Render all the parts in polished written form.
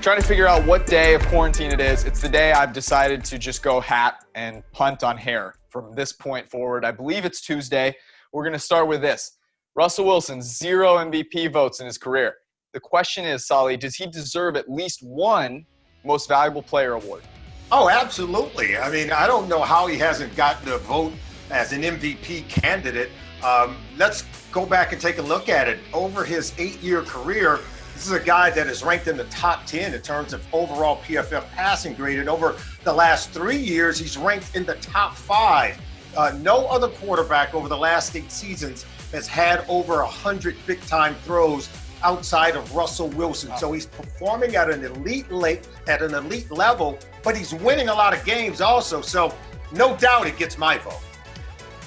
Trying to figure out what day of quarantine it is. It's the day I've decided to just go hat and punt on hair from this point forward. I believe it's Tuesday. We're going to start with this. Russell Wilson, 0 MVP votes in his career. The question is, Solly, does he deserve at least one Most Valuable Player award? Oh, absolutely. I mean, I don't know how he hasn't gotten a vote as an MVP candidate. Let's go back and take a look at it. Over his 8-year career, this is a guy that is ranked in the top 10 in terms of overall PFF passing grade. And over the last 3 years, he's ranked in the top 5. No other quarterback over the last 8 seasons has had over 100 big-time throws outside of Russell Wilson. So he's performing at an elite level, but he's winning a lot of games also. So no doubt it gets my vote.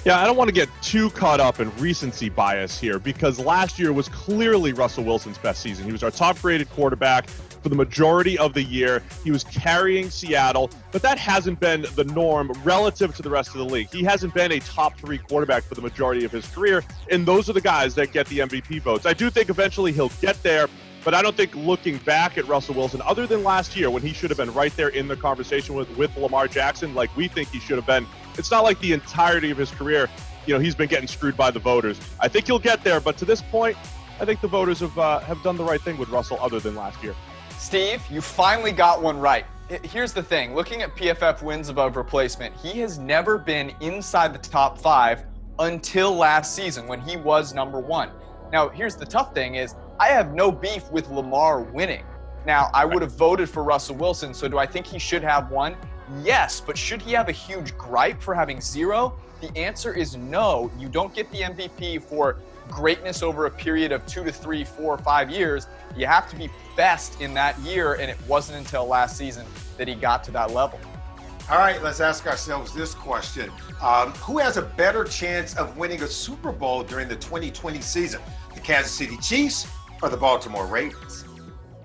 Yeah, I don't want to get too caught up in recency bias here because last year was clearly Russell Wilson's best season. He was our top-rated quarterback for the majority of the year. He was carrying Seattle, but that hasn't been the norm relative to the rest of the league. He hasn't been a top 3 quarterback for the majority of his career, and those are the guys that get the MVP votes. I do think eventually he'll get there, but I don't think looking back at Russell Wilson, other than last year when he should have been right there in the conversation with Lamar Jackson like we think he should have been, it's not like the entirety of his career, he's been getting screwed by the voters. I think he'll get there, but to this point, I think the voters have done the right thing with Russell other than last year. Steve, you finally got one right. Here's the thing. Looking at PFF wins above replacement, he has never been inside the top 5 until last season when he was number 1. Now, here's the tough thing is I have no beef with Lamar winning. Now, I would have voted for Russell Wilson, so do I think he should have one? Yes, but should he have a huge gripe for having 0? The answer is no. You don't get the MVP for greatness over a period of 2 to 3, 4, 5 years. You have to be best in that year, and it wasn't until last season that he got to that level. All right, let's ask ourselves this question. Who has a better chance of winning a Super Bowl during the 2020 season? The Kansas City Chiefs or the Baltimore Ravens?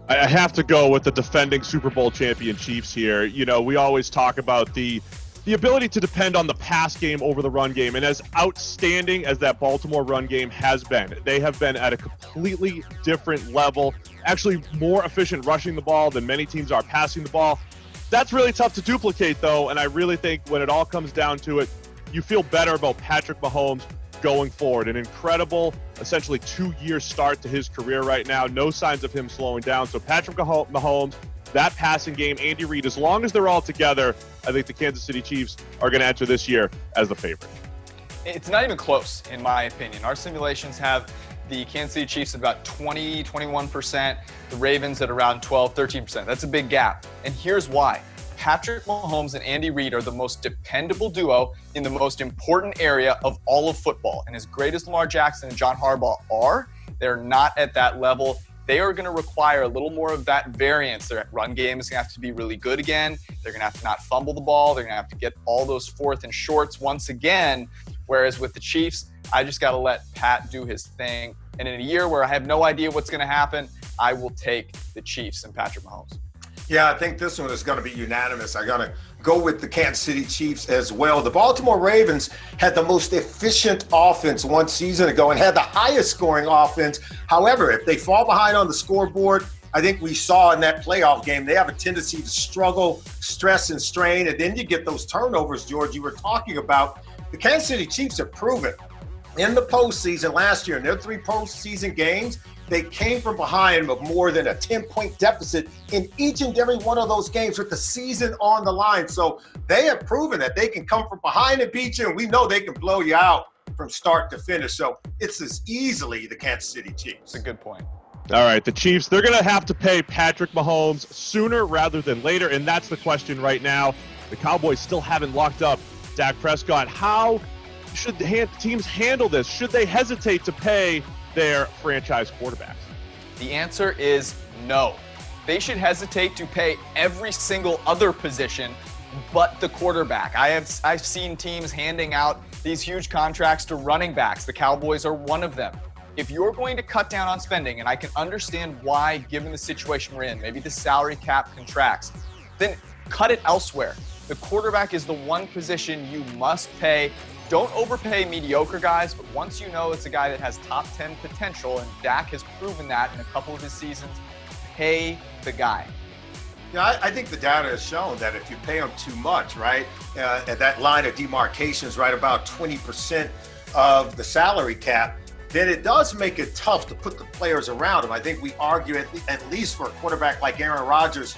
I have to go with the defending Super Bowl champion Chiefs here. We always talk about the ability to depend on the pass game over the run game. And as outstanding as that Baltimore run game has been, they have been at a completely different level, actually more efficient rushing the ball than many teams are passing the ball. That's really tough to duplicate, though, and I really think when it all comes down to it, you feel better about Patrick Mahomes going forward. An incredible, essentially 2-year start to his career right now. No signs of him slowing down. So Patrick Mahomes, that passing game, Andy Reid, as long as they're all together, I think the Kansas City Chiefs are going to enter this year as the favorite. It's not even close, in my opinion. Our simulations have the Kansas City Chiefs at about 20, 21%, the Ravens at around 12, 13%. That's a big gap. And here's why. Patrick Mahomes and Andy Reid are the most dependable duo in the most important area of all of football. And as great as Lamar Jackson and John Harbaugh are, they're not at that level. They are going to require a little more of that variance. Their run game is going to have to be really good again. They're going to have to not fumble the ball. They're going to have to get all those 4th and shorts once again. Whereas with the Chiefs, I just got to let Pat do his thing. And in a year where I have no idea what's going to happen, I will take the Chiefs and Patrick Mahomes. Yeah, I think this one is going to be unanimous. I'm going to go with the Kansas City Chiefs as well. The Baltimore Ravens had the most efficient offense 1 season ago and had the highest scoring offense. However, if they fall behind on the scoreboard, I think we saw in that playoff game, they have a tendency to struggle, stress and strain, and then you get those turnovers, George, you were talking about. The Kansas City Chiefs have proven in the postseason last year, in their 3 postseason games, they came from behind of more than a 10-point deficit in each and every one of those games with the season on the line. So they have proven that they can come from behind and beat you, and we know they can blow you out from start to finish. So it's as easily the Kansas City Chiefs. That's a good point. All right, the Chiefs, they're going to have to pay Patrick Mahomes sooner rather than later, and that's the question right now. The Cowboys still haven't locked up Dak Prescott. How should teams handle this? Should they hesitate to pay their franchise quarterbacks? The answer is no. They should hesitate to pay every single other position but the quarterback. I've seen teams handing out these huge contracts to running backs. The Cowboys are one of them. If you're going to cut down on spending, and I can understand why given the situation we're in, maybe the salary cap contracts, then cut it elsewhere. The quarterback is the one position you must pay. Don't overpay mediocre guys, but once you know it's a guy that has top 10 potential, and Dak has proven that in a couple of his seasons, pay the guy. Yeah, I think the data has shown that if you pay them too much, right, and that line of demarcation is right about 20% of the salary cap, then it does make it tough to put the players around him. I think we argue at least for a quarterback like Aaron Rodgers,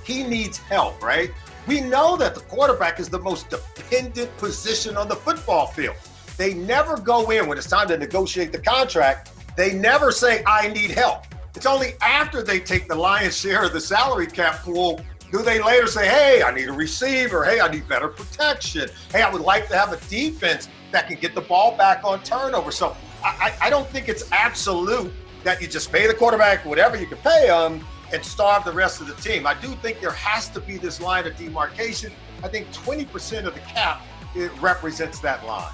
he needs help, right? We know that the quarterback is the most dependent position on the football field. They never go in when it's time to negotiate the contract. They never say, I need help. It's only after they take the lion's share of the salary cap pool do they later say, hey, I need a receiver. Hey, I need better protection. Hey, I would like to have a defense that can get the ball back on turnover. So I don't think it's absolute that you just pay the quarterback whatever you can pay him and starve the rest of the team. I do think there has to be this line of demarcation. I think 20% of the cap, it represents that line.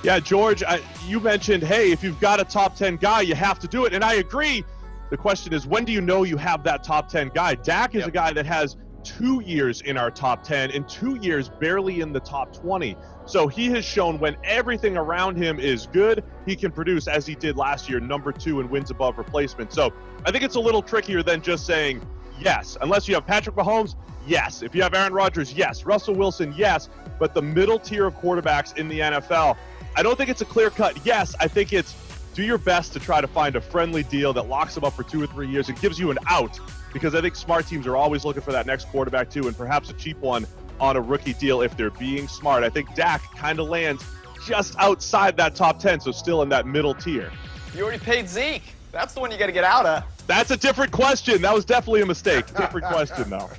Yeah, George, you mentioned, hey, if you've got a top 10 guy, you have to do it. And I agree. The question is, when do you know you have that top 10 guy? Dak is a guy that has 2 years in our top 10 and 2 years barely in the top 20. So he has shown when everything around him is good, he can produce, as he did last year, number 2 in wins above replacement. So I think it's a little trickier than just saying yes. Unless you have Patrick Mahomes, yes. If you have Aaron Rodgers, yes. Russell Wilson, yes. But the middle tier of quarterbacks in the NFL, I don't think it's a clear-cut yes. I think it's do your best to try to find a friendly deal that locks them up for 2 or 3 years and gives you an out, because I think smart teams are always looking for that next quarterback too, and perhaps a cheap one on a rookie deal if they're being smart. I think Dak kind of lands just outside that top 10, so still in that middle tier. You already paid Zeke. That's the one you got to get out of. That's a different question. That was definitely a mistake. Different question, though.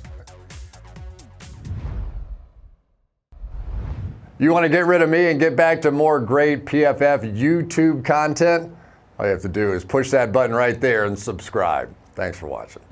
You want to get rid of me and get back to more great PFF YouTube content? All you have to do is push that button right there and subscribe. Thanks for watching.